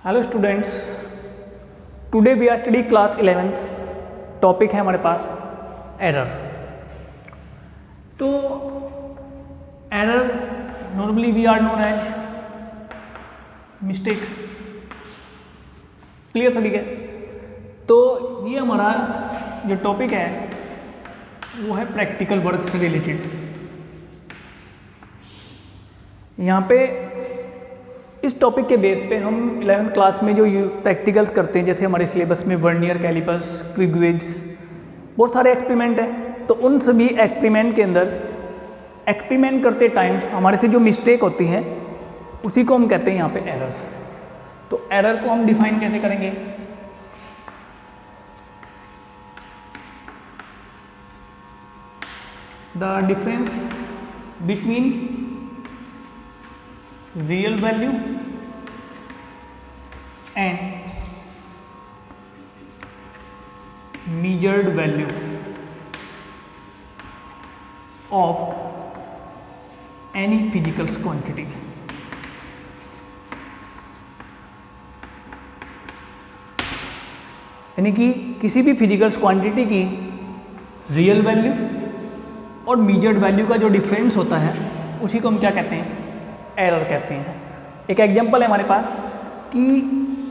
Hello students, today we are study class 11th। Topic है हमारे पास एरर। तो error normally we are known as mistake. Clear सभी के? तो ये हमारा जो टॉपिक है वो है प्रैक्टिकल वर्क से रिलेटेड। यहाँ पे इस टॉपिक के बेस पे हम 11th क्लास में जो प्रैक्टिकल्स करते हैं, जैसे हमारे सिलेबस में वर्नियर कैलिपर्स, क्विक, बहुत सारे एक्सपेरिमेंट हैं। तो उन सभी एक्सपेरिमेंट के अंदर एक्सपेरिमेंट करते टाइम हमारे से जो मिस्टेक होती है उसी को हम कहते हैं यहाँ पे एरर। तो एरर को हम डिफाइन कैसे करेंगे? The difference between real value and measured value of any physical quantity। यानी कि किसी भी फिजिकल क्वांटिटी की रियल वैल्यू और मीजर्ड वैल्यू का जो डिफरेंस होता है उसी को हम क्या कहते हैं? एरर कहते हैं। एक एग्जांपल है हमारे पास कि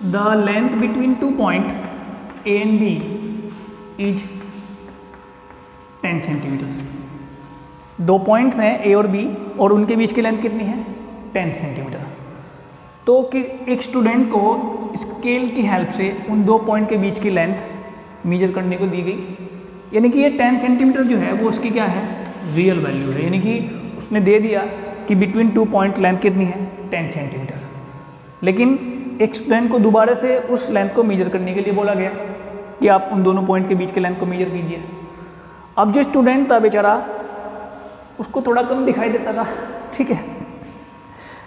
the length between 2 point A and B is 10 centimetre. 2 points हैं ए और बी और उनके बीच की लेंथ कितनी है? 10 सेंटीमीटर। तो कि एक स्टूडेंट को स्केल की हेल्प से उन 2 पॉइंट के बीच की लेंथ मेजर करने को दी गई, यानी कि ये 10 सेंटीमीटर जो है वो उसकी क्या है? रियल वैल्यू है। यानी कि उसने दे दिया कि बिटवीन 2 पॉइंट लेंथ कितनी है? 10 सेंटीमीटर। लेकिन एक स्टूडेंट को दोबारा से उस लेंथ को मेजर करने के लिए बोला गया कि आप उन दोनों पॉइंट के बीच के लेंथ को मेजर कीजिए। अब जो स्टूडेंट था बेचारा, उसको थोड़ा कम दिखाई देता था, ठीक है,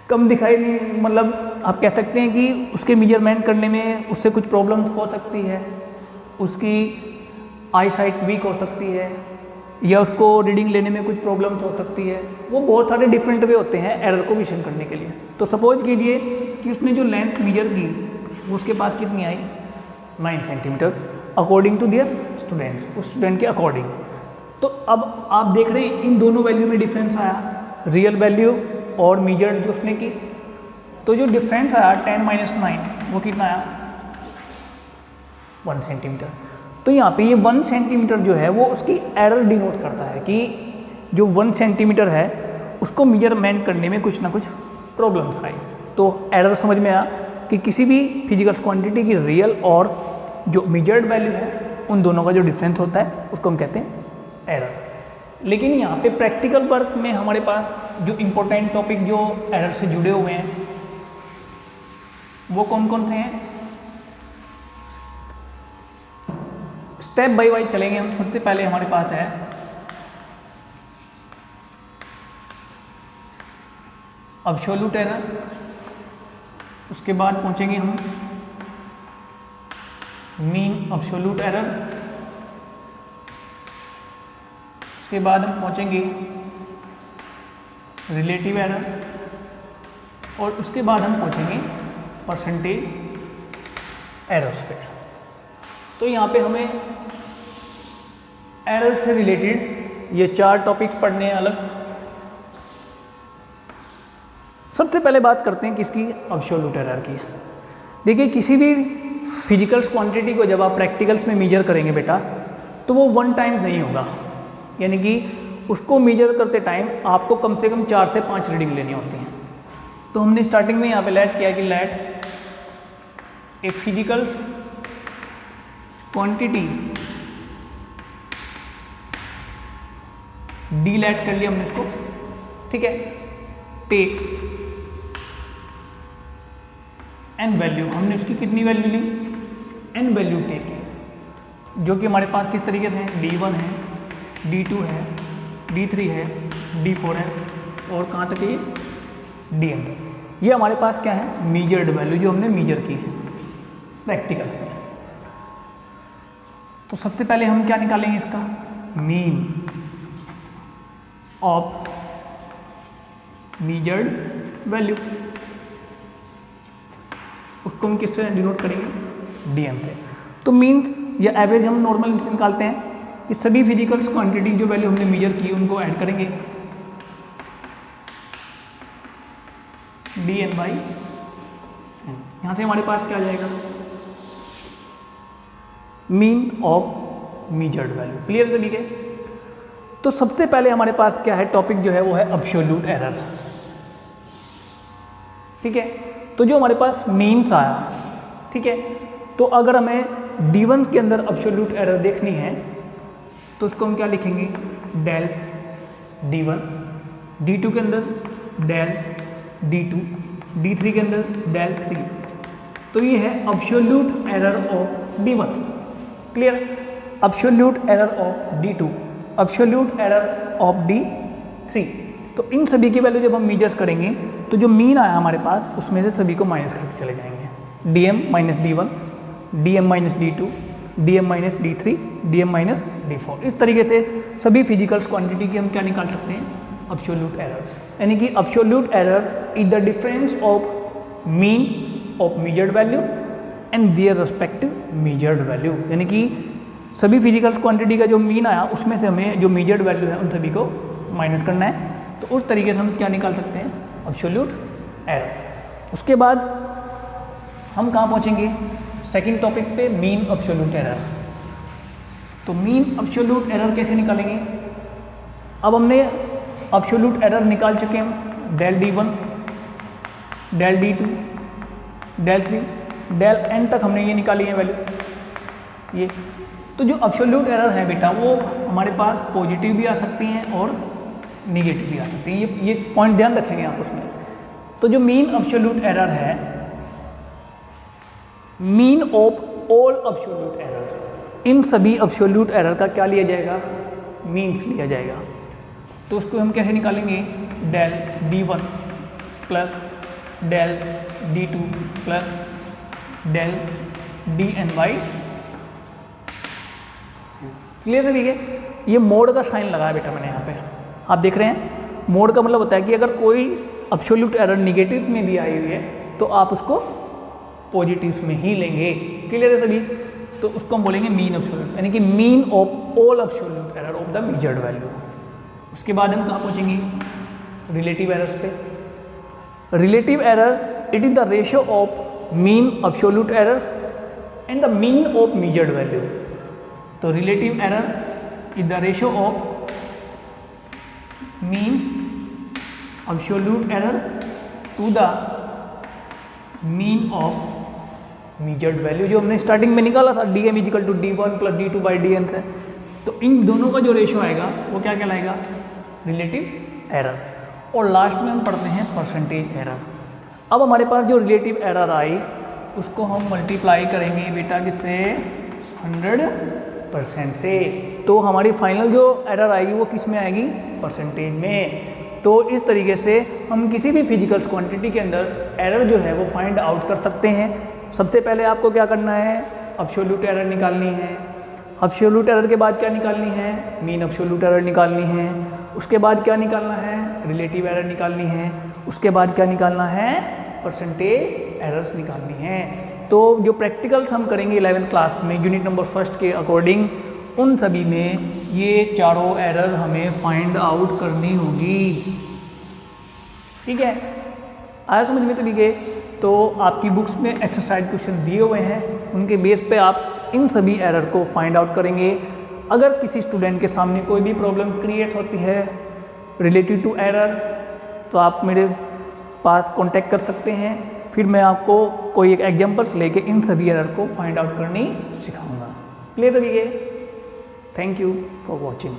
कम दिखाई नहीं, मतलब आप कह सकते हैं कि उसके मेजरमेंट करने में उससे कुछ प्रॉब्लम हो सकती है, उसकी आई साइट वीक हो सकती है, या उसको रीडिंग लेने में कुछ प्रॉब्लम्स हो सकती है। वो बहुत सारे डिफरेंट वे होते हैं एरर को विजन करने के लिए। तो सपोज कीजिए कि उसने जो लेंथ मेजर की वो उसके पास कितनी आई? 9 centimetre according to their students, उस स्टूडेंट के अकॉर्डिंग। तो अब आप देख रहे हैं इन दोनों वैल्यू में डिफरेंस आया, रियल वैल्यू और मेजर्ड जो उसने की। तो जो डिफरेंस आया 10 - 9 वो कितना आया? 1 सेंटीमीटर। तो यहाँ पे ये 1 सेंटीमीटर जो है वो उसकी एरर डिनोट करता है कि जो 1 सेंटीमीटर है उसको मेजरमेंट करने में कुछ ना कुछ प्रॉब्लम्स आई। तो एरर समझ में आया कि किसी भी फिजिकल क्वांटिटी की रियल और जो मेजर्ड वैल्यू है उन दोनों का जो डिफरेंस होता है उसको हम कहते हैं एरर। लेकिन यहाँ पे प्रैक्टिकल वर्क में हमारे पास जो इम्पोर्टेंट टॉपिक जो एरर से जुड़े हुए हैं वो कौन कौन से हैं? स्टेप बाय वाइज चलेंगे हम। सबसे पहले हमारे पास है अब्सोल्यूट एरर, उसके बाद पहुंचेंगे हम मीन अब्सोल्यूट एरर, उसके बाद हम पहुंचेंगे रिलेटिव एरर और उसके बाद हम पहुंचेंगे परसेंटेज एरर्स पे। तो यहाँ पे हमें एरर से रिलेटेड ये 4 टॉपिक्स पढ़ने हैं अलग। सबसे पहले बात करते हैं किसकी? अब्सोल्यूट एरर की। देखिए किसी भी फिजिकल क्वांटिटी को जब आप प्रैक्टिकल्स में मेजर करेंगे बेटा, तो वो 1 टाइम नहीं होगा। यानी कि उसको मेजर करते टाइम आपको कम से कम 4 से 5 रीडिंग लेनी होती हैं। तो हमने स्टार्टिंग में यहाँ पे लेट किया कि let a physical quantity, D let कर लिया हमने इसको, ठीक है, टेक एन वैल्यू, हमने उसकी कितनी वैल्यू ली? एन वैल्यू टेक, जो कि हमारे पास किस तरीके से है? D1 है, D2 है, D3 है, D4 है और कहाँ तक है ये? Dn। ये हमारे पास क्या है? मेजर्ड वैल्यू जो हमने मेजर की है प्रैक्टिकल में। तो सबसे पहले हम क्या निकालेंगे? इसका मीन ऑफ मेजर्ड वैल्यू। उसको हम किससे डिनोट करेंगे, डीएम से। तो मीन्स या एवरेज हम नॉर्मल निकालते हैं कि सभी फिजिकल्स क्वांटिटी जो वैल्यू हमने मेजर की उनको ऐड करेंगे डी एन बाई एन। यहाँ से हमारे पास क्या आ जाएगा, mean of measured value. Clear सभी के। तो सबसे पहले हमारे पास क्या है, टॉपिक जो है वो है एब्सोल्यूट एरर। ठीक है, तो जो हमारे पास मीन्स आया, ठीक है, तो अगर हमें D1 के अंदर एब्सोल्यूट एरर देखनी है तो उसको हम क्या लिखेंगे, डेल D1, D2 के अंदर डेल D2, D3 के अंदर डेल 3। तो ये है absolute error of D1। Clear. Absolute error of D2, absolute error of D3। तो इन सभी की वैल्यू जब हम मेजर्स करेंगे तो जो मीन आया हमारे पास उसमें से सभी को माइनस करके चले जाएंगे, DM minus D1, DM minus D2, DM minus D3, DM minus D4। इस तरीके से सभी फिजिकल्स क्वांटिटी की हम क्या निकाल सकते हैं, एब्सोल्यूट एरर। यानी कि absolute error is the difference of mean of measured value and their respective measured value. यानी कि सभी फिजिकल्स क्वांटिटी का जो मीन आया उसमें से हमें जो मेजर्ड वैल्यू है उन सभी को माइनस करना है। तो उस तरीके से हम क्या निकाल सकते हैं, एब्सोल्यूट एरर। उसके बाद हम कहाँ पहुँचेंगे, सेकंड टॉपिक पे, मीन एब्सोल्यूट एरर। तो मीन एब्सोल्यूट एरर कैसे निकालेंगे। अब हमने एब्सोल्यूट एरर निकाल चुके हैं, del D1, del D2, del 3, del n तक हमने ये निकाली है वैल्यू ये। तो जो एब्सोल्यूट एरर है बेटा वो हमारे पास पॉजिटिव भी आ सकती हैं और निगेटिव भी आ सकती हैं। ये पॉइंट ध्यान रखेंगे आप उसमें। तो जो मीन एब्सोल्यूट एरर है, mean of all absolute error, इन सभी एब्सोल्यूट एरर का क्या लिया जाएगा, मीन्स लिया जाएगा। तो उसको हम कैसे निकालेंगे, del D1 plus del D2 plus del DN by. Clear है। ये मोड का साइन लगाया बेटा मैंने यहाँ पे, आप देख रहे हैं। मोड का मतलब होता है कि अगर कोई एब्सोल्यूट एरर निगेटिव में भी आई हुई है तो आप उसको पॉजिटिव में ही लेंगे। क्लियर है सभी। तो उसको हम बोलेंगे मीन एब्सोल्यूट, यानी कि mean of all absolute error of the measured value. उसके बाद हम कहाँ पहुँचेंगे, रिलेटिव एरर्स पे। Relative error it is the ratio of mean absolute error and the mean of measured value. तो relative error is the ratio of mean absolute error to the mean of measured value, जो हमने starting में निकाला था DM equal to D1 plus D2 by DN से। तो इन दोनों का जो रेशियो आएगा वो क्या कहलाएगा, रिलेटिव एरर। और लास्ट में हम पढ़ते हैं परसेंटेज एरर। अब हमारे पास जो रिलेटिव एरर आई उसको हम मल्टीप्लाई करेंगे बेटा किससे, 100% से। तो हमारी फाइनल जो एरर आएगी वो किस में आएगी, परसेंटेज में। तो इस तरीके से हम किसी भी फिजिकल्स क्वांटिटी के अंदर एरर जो है वो फाइंड आउट कर सकते हैं। सबसे पहले आपको क्या करना है, एब्सोल्यूट एरर निकालनी है। एब्सोल्यूट एरर के बाद क्या निकालनी है, मीन एब्सोल्यूट एरर निकालनी है। उसके बाद क्या निकालना है, रिलेटिव एरर निकालनी है। उसके बाद क्या निकालना है, परसेंटेज एरर्स निकालनी है। तो जो प्रैक्टिकल्स हम करेंगे 11th क्लास में यूनिट नंबर 1 के अकॉर्डिंग, उन सभी में ये चारों एरर हमें फाइंड आउट करनी होगी। ठीक है, आया समझ में? तो ठीक है। तो आपकी बुक्स में एक्सरसाइज क्वेश्चन दिए हुए हैं, उनके बेस पे आप इन सभी एरर को फाइंड आउट करेंगे। अगर किसी स्टूडेंट के सामने कोई भी प्रॉब्लम क्रिएट होती है रिलेटेड टू एरर तो आप मेरे पास कांटेक्ट कर सकते हैं, फिर मैं आपको कोई एक एग्जांपल्स लेके इन सभी एरर को फाइंड आउट करनी सिखाऊंगा। क्लियर तरीके। Thank you for watching.